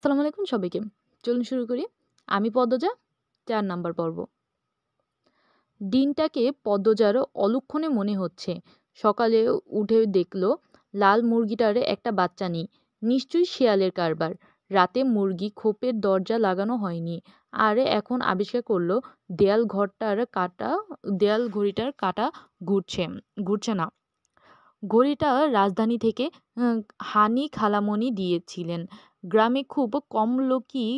আসসালামু আলাইকুম সবাইকে। চলুন শুরু করি। আমি পদ্মজা, ৪ নাম্বার পর্ব। দিনটাকে পদ্মজার অলক্ষণে মনে হচ্ছে। সকালে উঠে দেখল লাল মুরগিটার একটা বাচ্চা নেই। নিশ্চয়ই শেয়ালের কারবার। রাতে মুরগি খোপের দরজা লাগানো হয়নি। আর এখন আবিষ্কার করল দেয়াল ঘড়িটার কাঁটা ঘুরছে ঘুরছে না। ঘড়িটা রাজধানী থেকে উম হানি খালামণি দিয়েছিলেন। গ্রামে খুব কম লোকই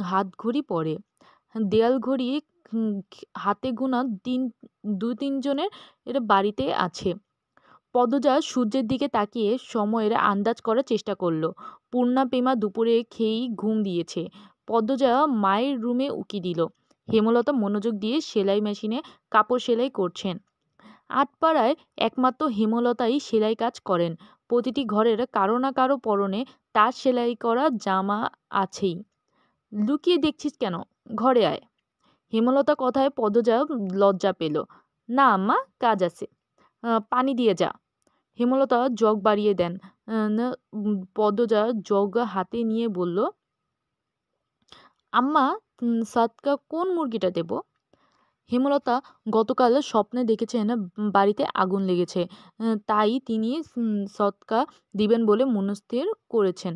হাতঘড়ি পরে। দেয়াল ঘড়ি হাতে গোনা ২-৩ জনের বাড়িতে আছে। পদ্মজা সূর্যের দিকে তাকিয়ে সময়ের আন্দাজ করার চেষ্টা করল। পূর্ণাপেমা দুপুরে খেয়েই ঘুম দিয়েছে। পদ্মজা মায়ের রুমে উকি দিল। হেমলতা মনোযোগ দিয়ে সেলাই মেশিনে কাপড় সেলাই করছেন। আটপাড়ায় একমাত্র হেমলতাই সেলাই কাজ করেন। প্রতিটি ঘরের কারো না কারো পরনে তার সেলাই করা জামা আছেই। লুকিয়ে দেখছিস কেন? ঘরে আয়। হেমলতা কথায় পদ্মজা লজ্জা পেল। না আম্মা, কাজ আছে। পানি দিয়ে যা। হেমলতা জগ বাড়িয়ে দেন। পদ্মজা জগ হাতে নিয়ে বলল, আম্মা, সাদকা কোন মুরগিটা দেব? হেমলতা গতকাল স্বপ্নে দেখেছেন বাড়িতে আগুন লেগেছে। তাই তিনি সদকা দিবেন বলে মনস্থির করেছেন।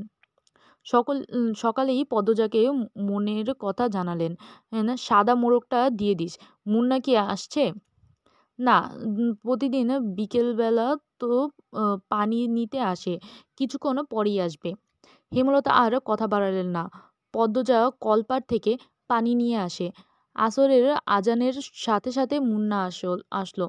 সকালেই পদ্মজাকে মনের কথা জানালেন। সাদা মোরগটা দিয়ে দিস। মুন্না কি আসছে? না, প্রতিদিন বিকেলবেলা তো পানি নিতে আসে। কিছুক্ষণ পরেই আসবে। হেমলতা আর কথা বাড়ালেন না। পদ্মজা কলপাড় থেকে পানি নিয়ে আসে। আসরের আজানের সাথে সাথে মুন্না আসলো।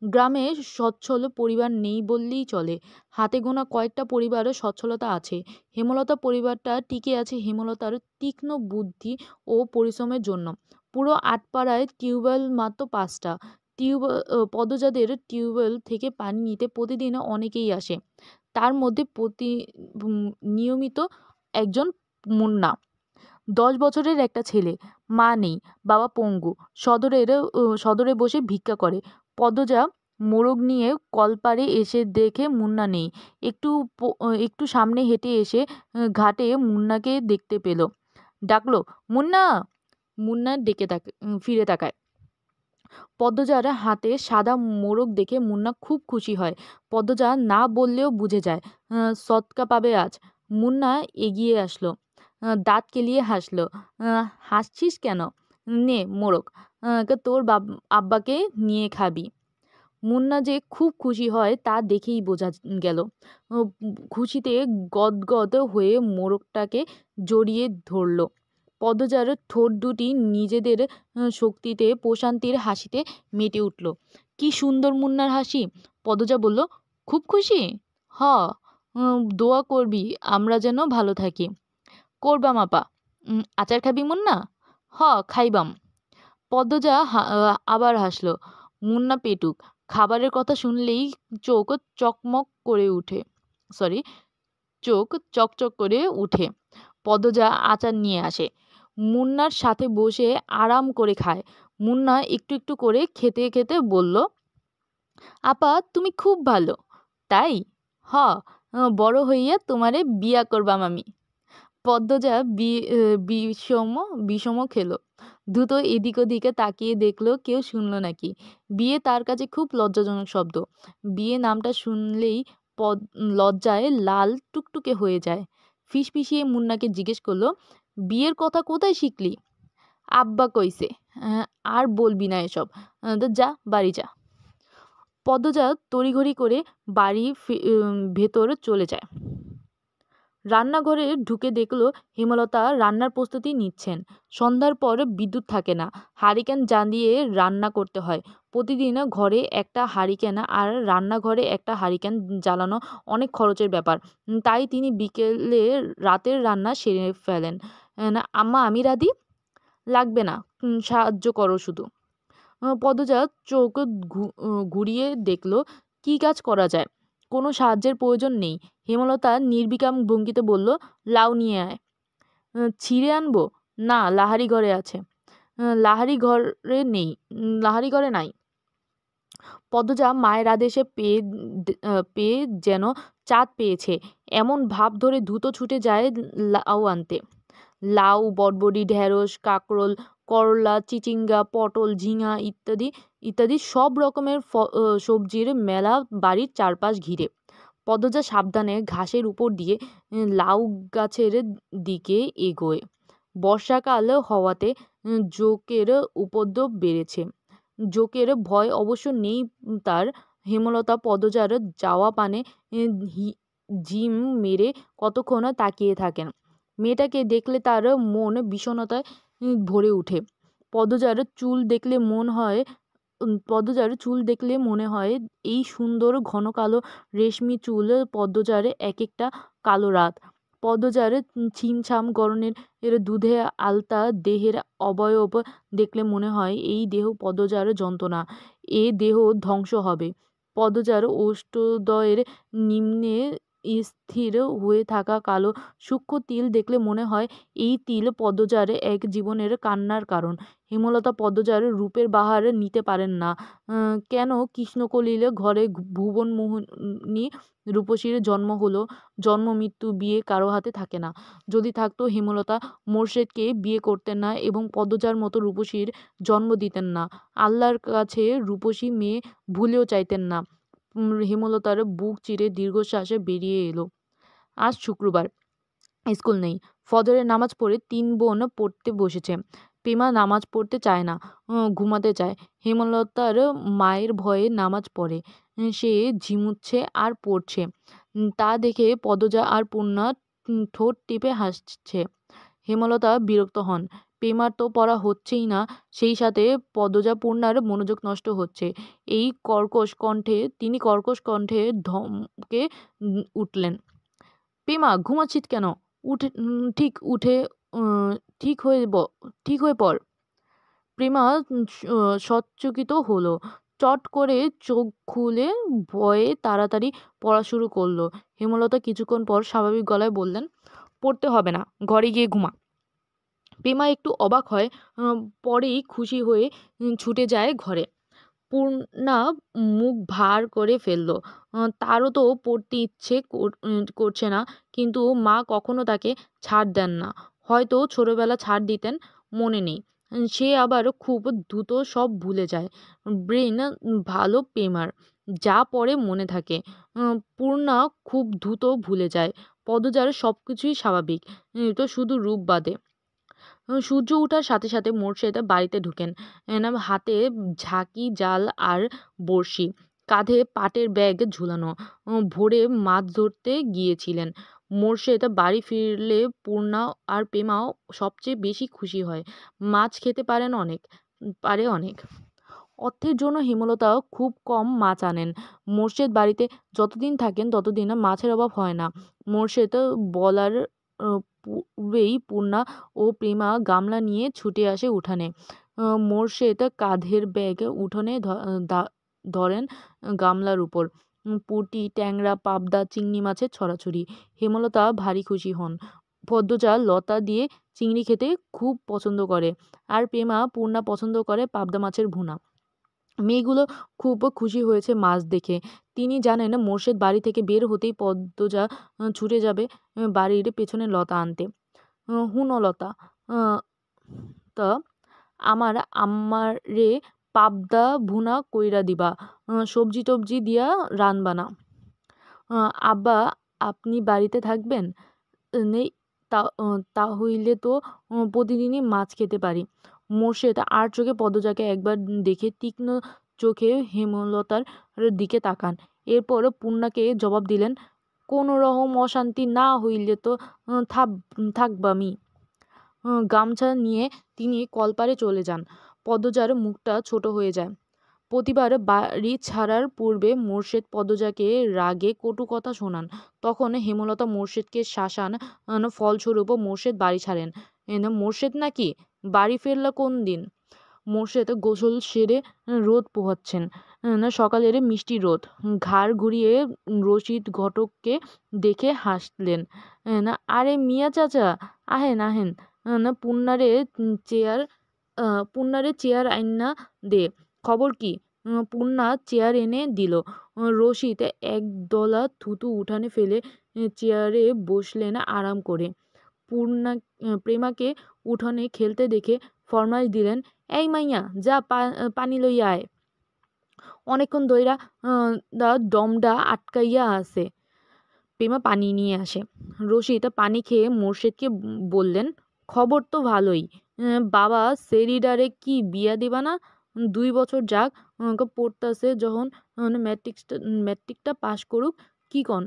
গ্রামে সচ্ছল পরিবার নেই বললেই চলে। হাতে গোনা কয়েকটা পরিবারে সচ্ছলতা আছে। হেমলতা পরিবারটা টিকে আছে হেমলতার তীক্ষ্ণ বুদ্ধি ও পরিশ্রমের জন্য। পুরো আটপাড়ায় টিউবওয়েল মাত্র ৫টা। পদ্মজাদের টিউবওয়েল থেকে পানি নিতে প্রতিদিন অনেকেই আসে। তার মধ্যে নিয়মিত একজন মুন্না। ১০ বছরের একটা ছেলে। মা নেই, বাবা পঙ্গু। সদরে বসে ভিক্ষা করে। পদ্মজা মোরগ নিয়ে কলপাড়ে এসে দেখে মুন্না নেই। একটু সামনে হেঁটে এসে ঘাটে মুন্নাকে দেখতে পেল। ডাকলো, মুন্না! মুন্না ফিরে তাকায়। পদ্মজার হাতে সাদা মোরগ দেখে মুন্না খুব খুশি হয়। পদ্মজা না বললেও বুঝে যায় সৎকা পাবে আজ। মুন্না এগিয়ে আসলো। দাঁত কেলিয়ে হাসলো। হাসছিস কেন? নে মোরগ, তোর আব্বাকে নিয়ে খাবি। মুন্না যে খুব খুশি হয় তা দেখেই বোঝা গেল। খুশিতে গদগদ হয়ে মোরগটাকে জড়িয়ে ধরল। পদ্মজার ঠোঁট দুটি নিজেদের শক্তিতে প্রশান্তির হাসিতে মেতে উঠল। কি সুন্দর মুন্নার হাসি! পদ্মজা বলল, খুব খুশি? হ। দোয়া করবি আমরা যেন ভালো থাকি। করবাম আপা। আচার খাবি মুন্না? হ, খাইবাম। পদ্মজা আবার হাসল। মুন্না পেটুক। খাবারের কথা শুনলেই চোখ চকমক করে উঠে সরি চোখ চকচক করে উঠে। পদ্মজা আচার নিয়ে আসে। মুন্নার সাথে বসে আরাম করে খায়। মুন্না একটু একটু করে খেতে খেতে বলল, আপা তুমি খুব ভালো। তাই? হ, বড় হইয়া তোমারে বিয়া করবাম আমি। পদ্মজা বিষম বিষম খেলো। দ্রুত এদিক ওদিকে তাকিয়ে দেখলো কেউ শুনল নাকি। বিয়ে তার কাছে খুব লজ্জাজনক শব্দ। বিয়ে নামটা শুনলেই লজ্জায় লাল টুকটুকে হয়ে যায়। ফিসফিসিয়ে মুন্নাকে জিজ্ঞেস করলো, বিয়ের কথা কোথায় শিখলি? আব্বা কইছে। আর বলবি না এসব। যা বাড়ি যা। পদ্মজা তড়িঘড়ি করে ভেতর চলে যায়। রান্নাঘরে ঢুকে দেখল হেমলতা রান্নার প্রস্তুতি নিচ্ছেন। সন্ধ্যার পর বিদ্যুৎ থাকে না। হারিকেন জ্বালিয়ে রান্না করতে হয়। প্রতিদিন ঘরে একটা হারিকেন আর রান্নাঘরে একটা হারিকেন জ্বালানো অনেক খরচের ব্যাপার। তাই তিনি বিকেলে রাতের রান্না সেরে ফেলেন। আম্মা আমি রাঁধি? লাগবে না, সাহায্য করো শুধু। পদ্মজা চোখ ঘুরিয়ে দেখল কী কাজ করা যায়। কোনো সাহায্যের প্রয়োজন নেই। হেমলতা নির্বিকার ভঙ্গিতে বলল, লাউ নিয়ে আয়। ছিঁড়ে আনবো? না, লাহারি ঘরে আছে। লাহারি ঘরে নাই। পদ্মজা মায়ের আদেশে পেয়ে যেন চাঁদ পেয়েছে। এমন ভাব ধরে দ্রুত ছুটে যায় লাউ আনতে। লাউ, বটবডি, ঢেঁড়স, কাঁকরোল, করলা, চিচিঙ্গা, পটল, ঝিঙা ইত্যাদি ইত্যাদি সব রকমের সবজির মেলা বাড়ির চারপাশ ঘিরে। পদ্মজা সাবধানে ঘাসের উপর দিয়ে লাউ গাছের দিকে এগোয়। বর্ষাকাল হওয়াতে জোঁকের উপদ্রব বেড়েছে। জোঁকের ভয় অবশ্য নেই তার। হেমলতা পদজার যাওয়া পানে ঝিম মেরে কতক্ষণ তাকিয়ে থাকেন। মেয়েটাকে দেখলে তার মন বিষণ্ণতায় ভরে ওঠে। পদজার চুল দেখলে মনে হয় এই সুন্দর ঘন কালো রেশমি চুল পদ্মজার এক একটা কালো রাত। পদ্মজার ছিমছাম গরনের দুধে আলতা দেহের অবয়ব দেখলে মনে হয় এই দেহ পদ্মজার যন্ত্রণা, এ দেহ ধ্বংস হবে। পদ্মজার ওষ্ঠদ্বয়ের নিম্নে স্থির হয়ে থাকা কালো সূক্ষ্ম তিল দেখলে মনে হয় এই তিল পদ্মজার এক জীবনের কান্নার কারণ। হেমলতা পদ্মজার রূপের বাহার নিতে পারেন না। কেন কৃষ্ণকলিল ঘরে ভুবনমোহিনী রূপসীর জন্ম হলো? জন্ম মৃত্যু বিয়ে কারো হাতে থাকে না। যদি থাকতো হেমলতা মোর্শেদকে বিয়ে করতেন না এবং পদ্মজার মতো রূপসীর জন্ম দিতেন না। আল্লাহর কাছে রূপসী মেয়ে ভুলেও চাইতেন না। হেমলতার বুক চিরে দীর্ঘশ্বাসে বেরিয়ে এলো। আজ শুক্রবার, স্কুল নেই। ফজরের নামাজ পড়ে ৩ বোন পড়তে বসেছে। প্রেমা নামাজ পড়তে চায় না, ঘুমাতে চায়। হেমলতার মায়ের ভয়ে নামাজ পড়ে। সে ঝিমুচ্ছে আর পড়ছে। তা দেখে পদ্মজা আর পূর্ণা ঠোঁট টিপে হাসছে। হেমলতা বিরক্ত হন। প্রেমার তো পড়া হচ্ছেই না, সেই সাথে পদ্মজা পূর্ণার মনোযোগ নষ্ট হচ্ছে। তিনি কর্কশ কণ্ঠে ধমকে উঠলেন, প্রেমা ঘুমাচ্ছিস কেন? উঠে ঠিক হয়ে পড়। প্রেমা সচকিত হলো। চট করে চোখ খুলে ভয়ে তাড়াতাড়ি পড়া শুরু করলো। হেমলতা কিছুক্ষণ পর স্বাভাবিক গলায় বললেন, পড়তে হবে না, ঘরে গিয়ে ঘুমা। প্রেমা একটু অবাক হয়, পরেই খুশি হয়ে ছুটে যায় ঘরে। পূর্ণা মুখ ভার করে ফেলল। তারও তো পড়তে ইচ্ছে করছে না, কিন্তু মা কখনো তাকে ছাড় দেন না। হয়তো ছোটবেলা ছাড় দিতেন, মনে নেই। সে আবার খুব দ্রুত সব ভুলে যায়। ব্রেন ভালো প্রেমার, যা পড়ে মনে থাকে। পূর্ণা খুব দ্রুত ভুলে যায়। পদজার সব কিছুই স্বাভাবিক, তো শুধু রূপ বাদে। সূর্য ওঠার সাথে সাথে মোর্শেদ বাড়িতে ঢুকেন। হাতে ঝাঁকি জাল আর বড়শি, কাঁধে পাটের ব্যাগ ঝুলানো। ভোরে মাছ ধরতে গিয়েছিলেন। মোর্শেদ বাড়ি ফিরলে পূর্ণা আর প্রেমাও সবচেয়ে বেশি খুশি হয়। মাছ খেতে পারে অনেক। অর্থের জন্য হেমলতা খুব কম মাছ আনেন। মোর্শেদ বাড়িতে যতদিন থাকেন ততদিন মাছের অভাব হয় না। মোর্শেদ বলার পূর্বেই পূর্ণা ও প্রেমা গামলা নিয়ে ছুটে আসে উঠানে। মোর্শেদ কাঁধের ব্যাগ উঠোনে ধরেন গামলার উপর। পুঁটি, ট্যাংরা, পাবদা, চিংড়ি মাছের ছড়াছড়ি। হেমলতা ভারী খুশি হন। পদ্মজা লতা দিয়ে চিংড়ি খেতে খুব পছন্দ করে, আর প্রেমা পূর্ণা পছন্দ করে পাবদা মাছের ভুনা। মেয়েগুলো খুব খুশি হয়েছে মাছ দেখে। তিনি জানেন মোর্শেদ বাড়ি থেকে বের হতেই পদ্মজা ছুটে যাবে বাড়ির পেছনে লতা আনতে। হুনো লতা, তা আমার আম্মারে পাবদা ভুনা কইরা দিবা, সবজি টবজি দিয়া রানবানা। আব্বা আপনি বাড়িতে থাকবেন? নেই, তাহইলে তো প্রতিদিনই মাছ খেতে পারি। মোর্শেদ আর চোখে পদ্মজাকে একবার দেখে তীক্ষ্ণ চোখে হেমলতার দিকে তাকান। এরপর পূর্ণাকে জবাব দিলেন, কোনো রকম অশান্তি না হইলে তো থাকবামি। গামছা নিয়ে তিনি কলপারে চলে যান। পদ্মজার মুখটা ছোট হয়ে যায়। প্রতিবার বাড়ি ছাড়ার পূর্বে মোর্শেদ পদ্মজাকে রাগে কটু কথা শোনান। তখন হেমলতা মোর্শেদকে শাসান, ফলস্বরূপ মোর্শেদ বাড়ি ছাড়েন। মোর্শেদ নাকি বাড়ি ফেরলা কোন দিন? মোর্শেদ গোসল সেরে রোদ পোহাচ্ছেন, সকালের মিষ্টি রোদ। ঘাড় ঘুরিয়ে রশিদ ঘটককে দেখে হাসলেন। আরে মিয়া চাচা, আহেন আহেন, পূর্ণারে চেয়ার আইনা দে। খবর কি? পূর্ণা চেয়ার এনে দিল। রশিদ একদলা থুতু উঠানে ফেলে চেয়ারে বসলেন আরাম করে। প্রেমাকে উঠোনে খেলতে দেখে ফরমাইশ দিলেন, "এই মাইয়া, যা পানি লইয়া আয়। অনেকক্ষণ ধইরা দমডা আটকাইয়া আছে।" প্রেমা পানি নিয়ে আসে। রশিদ পানি খেয়ে মোর্শেদকে বললেন, "খবর তো ভালোই। বাবা সেরিডারে কি বিয়া দিবা না? 2 বছর যাক, পড়তাছে যখন, ম্যাট্রিকটা পাশ করুক। কি কন?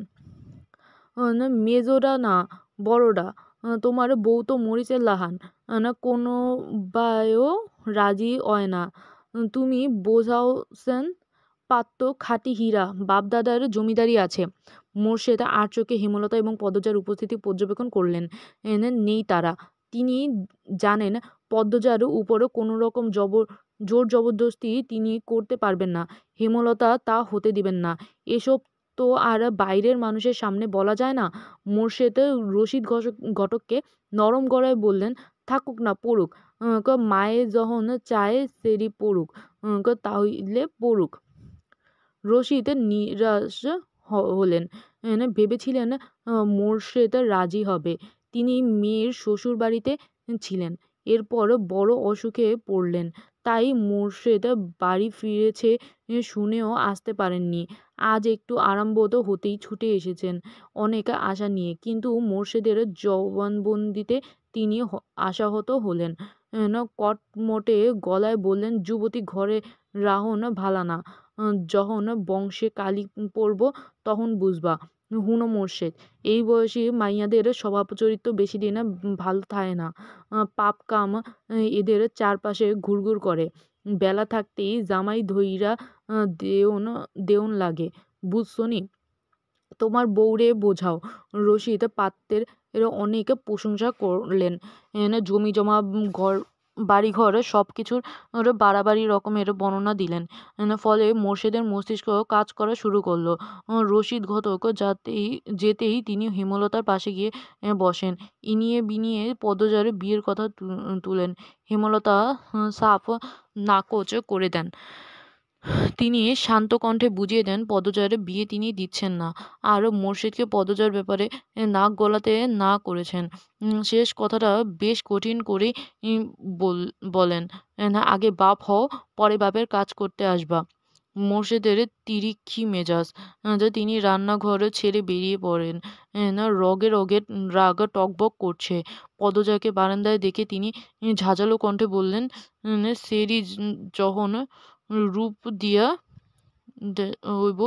মেজোডা না বড়ডা? তোমার বউ তো মরিচের লাহান, কোনো বায়ও রাজি অয় না। তুমি বোঝাওছেন, পাত্র খাঁটি হীরা, বাপ-দাদার জমিদারি আছে।" মোর্শেদ আর চোখে হেমলতা এবং পদ্মজার উপস্থিতি পর্যবেক্ষণ করলেন। নেই তারা। তিনি জানেন পদ্মজার উপরও কোনো রকম জোর জবরদস্তি তিনি করতে পারবেন না। হেমলতা তা হতে দিবেন না। এসব তো আর বাইরের মানুষের সামনে বলা যায় না। মোর্শেদ রশিদ ঘটককে নরম গলায় বললেন, "থাকুক না, পড়ুক। মায়ে যখন চায় সেরি পড়ুক, তাইলে পড়ুক।" রশিদ নিরাশ হলেন। ভেবেছিলেন মোর্শেদ রাজি হবে। তিনি মেয়ের শ্বশুরবাড়িতে ছিলেন। এরপর বড় অসুখে পড়লেন। তাই মোর্শেদ বাড়ি ফিরেছে শুনেও আসতে পারেননি। আজ একটু আরামবোধ হতেই ছুটে এসেছেন অনেক আশা নিয়ে। কিন্তু মোর্শেদের জবানবন্দিতে তিনি আশাহত হলেন। কটমটে গলায় বললেন, "যুবতী ঘরে রাহন ভালা না। যখন বংশে কালি পড়ব তখন বুঝবা। হুনো মোর্শেদ, এই বয়সী মাইয়াদের স্বভাব চরিত্র বেশিদিন ভালো থাহে না। পাপ কাম এদের চারপাশে ঘুরঘুর করে। বেলা থাকতেই জামাই ধইরা দেওন দেওন লাগে। বুঝছনি? তোমার বউরে বোঝাও।" রশিদ পাত্রের অনেক প্রশংসা করলেন। জমিজমা, বাড়িঘর সবকিছুর বাড়াবাড়ি রকমের বর্ণনা দিলেন। ফলে মোর্শেদের মস্তিষ্ক কাজ করা শুরু করলো। রশিদ ঘটক যেতেই তিনি হেমলতার পাশে গিয়ে বসেন। ইনিয়ে বিনিয়ে পদ্মজার বিয়ের কথা তুলেন। হেমলতা সাফ নাকচ করে দেন। তিনি শান্ত কণ্ঠে বুঝিয়ে দেন পদজার বিয়ে তিনি দিচ্ছেন না, আর মোর্শেদকে পদজার ব্যাপারে নাক গলাতে না করেছেন। শেষ কথাটা বেশ কঠিন করেই বলেন, "আগে বাপ হও, পরে বাপের কাজ করতে আসবা।" মোর্শেদের তিরিক্ষি মেজাজ। তিনি রান্নাঘর ছেড়ে বেরিয়ে পড়েন। রগে রগে রাগ টগবগ করছে। পদজাকে বারান্দায় দেখে তিনি ঝাঁঝালো কণ্ঠে বললেন, "সেরি যখন রূপ দিয়া হইব,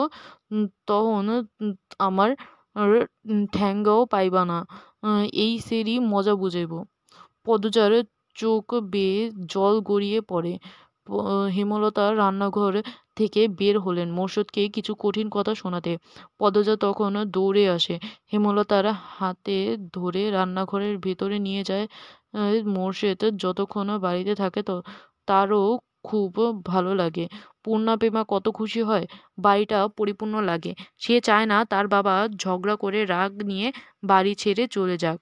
তখন আমার ঠ্যাঙ্গাও পাইবা না। এই সেরি মজা বুঝাইব।" পদজার চোখ বেয়ে জল গড়িয়ে পড়ে। হেমলতা রান্নাঘর থেকে বের হলেন মোর্শেদকে কিছু কঠিন কথা শোনাতে। পদজা তখন দৌড়ে আসে, হেমলতার হাতে ধরে রান্নাঘরের ভেতরে নিয়ে যায়। মোর্শেদ যতক্ষণ বাড়িতে থাকে তারও খুব ভালো লাগে। পূর্ণাপেমা কত খুশি হয়, বাড়িটা পরিপূর্ণ লাগে। সে চায় না তার বাবা ঝগড়া করে রাগ নিয়ে বাড়ি ছেড়ে চলে যাক।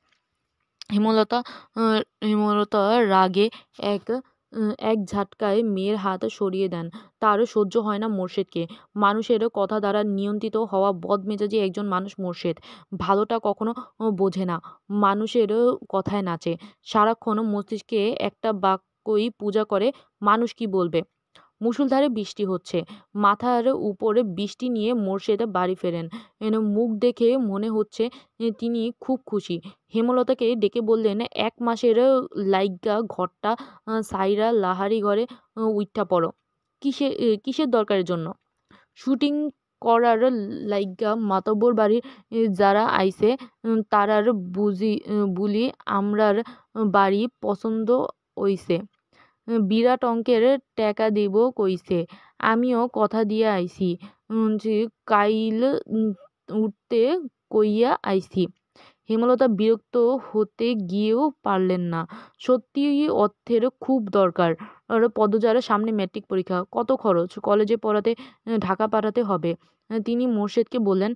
হেমলতা হেমলতা রাগে এক এক ঝাটকায় মেয়ের হাত সরিয়ে দেন। তার সহ্য হয় না মোর্শেদকে। মানুষের কথা দ্বারা নিয়ন্ত্রিত হওয়া বদমেজাজি একজন মানুষ মোর্শেদ। ভালোটা কখনো বোঝে না, মানুষের কথায় নাচে। সারাক্ষণ মস্তিষ্কে একটা বাক্যই পূজা করে, মানুষ কি বলবে। মুষলধারে বৃষ্টি হচ্ছে। মাথার উপরে বৃষ্টি নিয়ে মোর্শেদ বাড়ি ফেরেন। মুখ দেখে মনে হচ্ছে তিনি খুব খুশি। হেমলতাকে ডেকে বললেন, "1 মাসের লাইগ্গা ঘরটা ছাইরা লাহারি ঘরে উইঠা পড়ো।" কিসের দরকারের জন্য?" "শুটিং করার লাইগ্গা মাতব্বর বাড়ির যারা আইছে তারার বুলি আমরার বাড়ি পছন্দ অইছে। বিরাট অঙ্কের টেকা দিব কইছে। আমিও কথা দিয়া আইছি, যে কাইল উঠতে কইয়া আইছি।" হেমলতা বিরক্ত হতে গিয়েও পারলেন না। সত্যিই অর্থের খুব দরকার। আর পদজার সামনে ম্যাট্রিক পরীক্ষা, কত খরচ, কলেজে পড়াতে ঢাকা পাঠাতে হবে। তিনি মোর্শেদকে বললেন,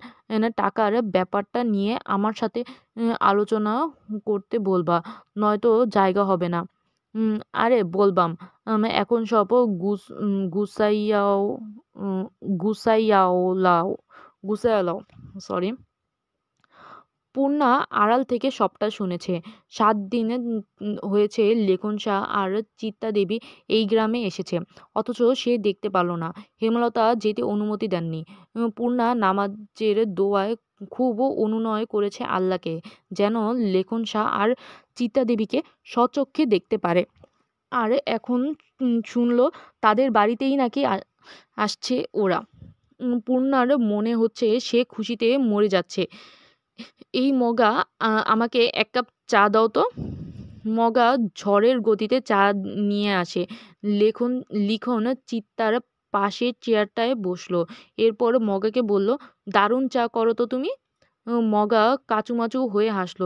"টাকার ব্যাপারটা নিয়ে আমার সাথে আলোচনা করতে বলবা, নয়তো জায়গা হবে না।" "আরে বলবাম, এখন সব গুছাইয়াও গুছাইয়াও লাও, সরি।" পূর্ণা আড়াল থেকে সবটা শুনেছে। ৭ দিনে হয়েছে লেখন শাহ আর চিত্তা দেবী এই গ্রামে এসেছে। অথচ সে দেখতে পারল না। হেমলতা যেতে অনুমতি দেননি। পূর্ণা নামাজের দোয়ায় খুব অনুনয় করেছে আল্লাহকে, যেন লেখন শাহ আর চিত্তা দেবীকে স্বচক্ষে দেখতে পারে। আর এখন শুনল তাদের বাড়িতেই নাকি আসছে ওরা। পূর্ণার মনে হচ্ছে সে খুশিতে মরে যাচ্ছে। এই মগা, আমাকে ১ কাপ চা দাও তো। মগা ঝড়ের গতিতে চা নিয়ে আসে। লিখন চিত্তার পাশের চেয়ারটায় বসলো। এরপর মগাকে বলল, দারুণ চা করো তো তুমি। মগা কাঁচুমাচু হয়ে হাসল।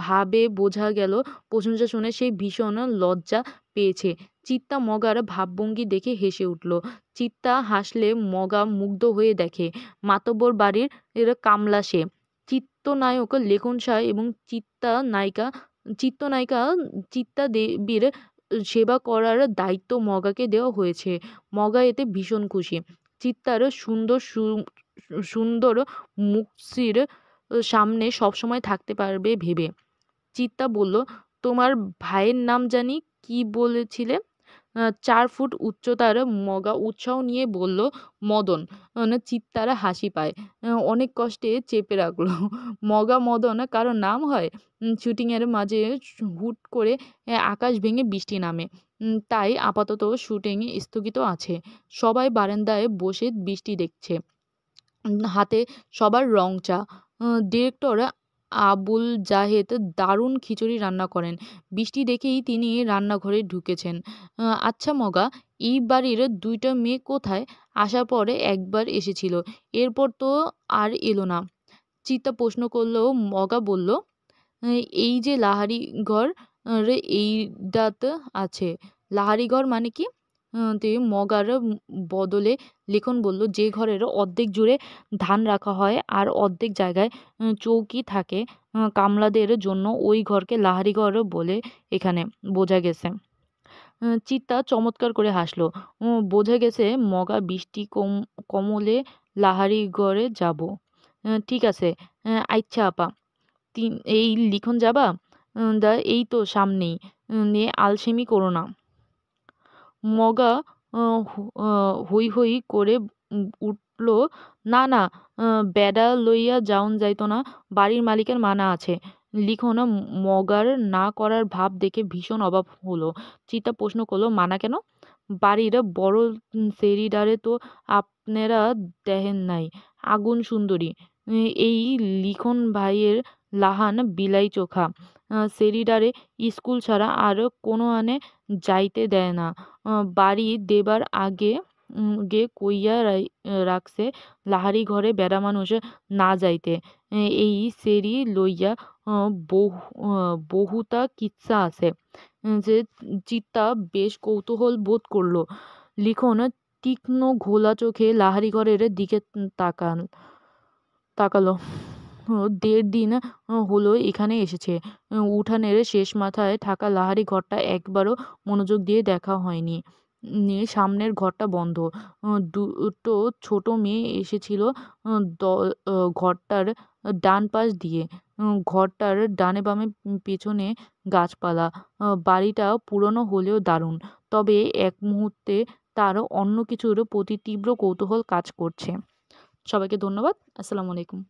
ভাবে বোঝা গেল প্রশংসা শুনে সে ভীষণ লজ্জা পেয়েছে। চিত্তা মগার ভাবভঙ্গি দেখে হেসে উঠল। চিত্তা হাসলে মগা মুগ্ধ হয়ে দেখে মাতব্বর বাড়ির কামলা সে। চিত্রনায়ক লেখন শাহ এবং চিত্রনায়িকা চিত্তা দেবীর সেবা করার দায়িত্ব মগাকে দেওয়া হয়েছে। মগা এতে ভীষণ খুশি। চিত্তার সুন্দর মুখশ্রীর সামনে সবসময় থাকতে পারবে ভেবে। চিত্তা বলল, তোমার ভাইয়ের নাম জানি কি বলেছিলে? ৪ ফুট উচ্চতার। মগা উৎসাহ নিয়ে বলল, মদন। চিত্তার হাসি পায়। অনেক কষ্টে চেপে রাখল। মগা মদন কারো নাম হয়? শুটিংয়ের মাঝে হুট করে আকাশ ভেঙে বৃষ্টি নামে। তাই আপাতত শুটিং স্থগিত আছে। সবাই বারান্দায় বসে বৃষ্টি দেখছে। হাতে সবার রং চা। ডিরেক্টর আবুল জাহেদ দারুণ খিচুড়ি রান্না করেন। বৃষ্টি দেখেই তিনি রান্নাঘরে ঢুকেছেন। আচ্ছা মগা, এই বাড়ির ২টা মেয়ে কোথায়? আসার পরে একবার এসেছিল, এরপর তো আর এলো না। চিত্তা প্রশ্ন করলেও মগা বলল, এই যে লাহারি ঘর, এইটাতে আছে। লাহারি ঘর মানে কি? মগার বদলে লেখন বলল, যে ঘরের অর্ধেক জুড়ে ধান রাখা হয় আর অর্ধেক জায়গায় চৌকি থাকে কামলাদের জন্য, ওই ঘরকে লাহারি ঘর বলে এখানে বোঝা গেছে। চিত্তা চমৎকার করে হাসল। বোঝা গেছে মগা বৃষ্টি কমলে লাহারি ঘরে যাব। ঠিক আছে, আচ্ছা আপা, এই লিখন যাবা? এই তো সামনেই। নিয়ে আলসেমি করো না। মগা হৈ হৈ করে উঠল, না না, বেডা লইয়া যাওন যাইত না, বাড়ির মালিকের মানা আছে। লিখন মগার না করার ভাব দেখে ভীষণ অবাক হলো। চিত্তা প্রশ্ন করলো, মানা কেন? বাড়ির বড় সেরিডারে তো আপনারা দেখেন নাই, আগুন সুন্দরী। এই লিখন ভাইয়ের লাহান বিলাই চোখা। সেরিডারে স্কুল ছাড়া আর কোনো আনে যাইতে দেয় না। বাড়ি দেবার আগে কইয়া রাখছে লাহারি ঘরে বেড়া মানুষ না যাইতে। এই সেরি লইয়া বহুতা কিচ্ছা আছে। যে চিত্তা বেশ কৌতূহল বোধ করল। লিখন তীক্ষ্ণ ঘোলা চোখে লাহারি ঘরের দিকে তাকালো। ১.৫ দিন হলো এখানে এসেছে। উঠানের শেষ মাথায় থাকা লাহারি ঘরটা একবারও মনোযোগ দিয়ে দেখা হয়নি। সামনের ঘরটা বন্ধ। ২টো ছোট মেয়ে এসেছিল ঘরটার ডান পাশ দিয়ে। ঘরটার ডানে বামে পেছনে গাছপালা। বাড়িটা পুরনো হলেও দারুণ। তবে এক মুহূর্তে তার অন্য কিছুর প্রতি তীব্র কৌতূহল কাজ করছে। সবাইকে ধন্যবাদ। আসসালামু আলাইকুম।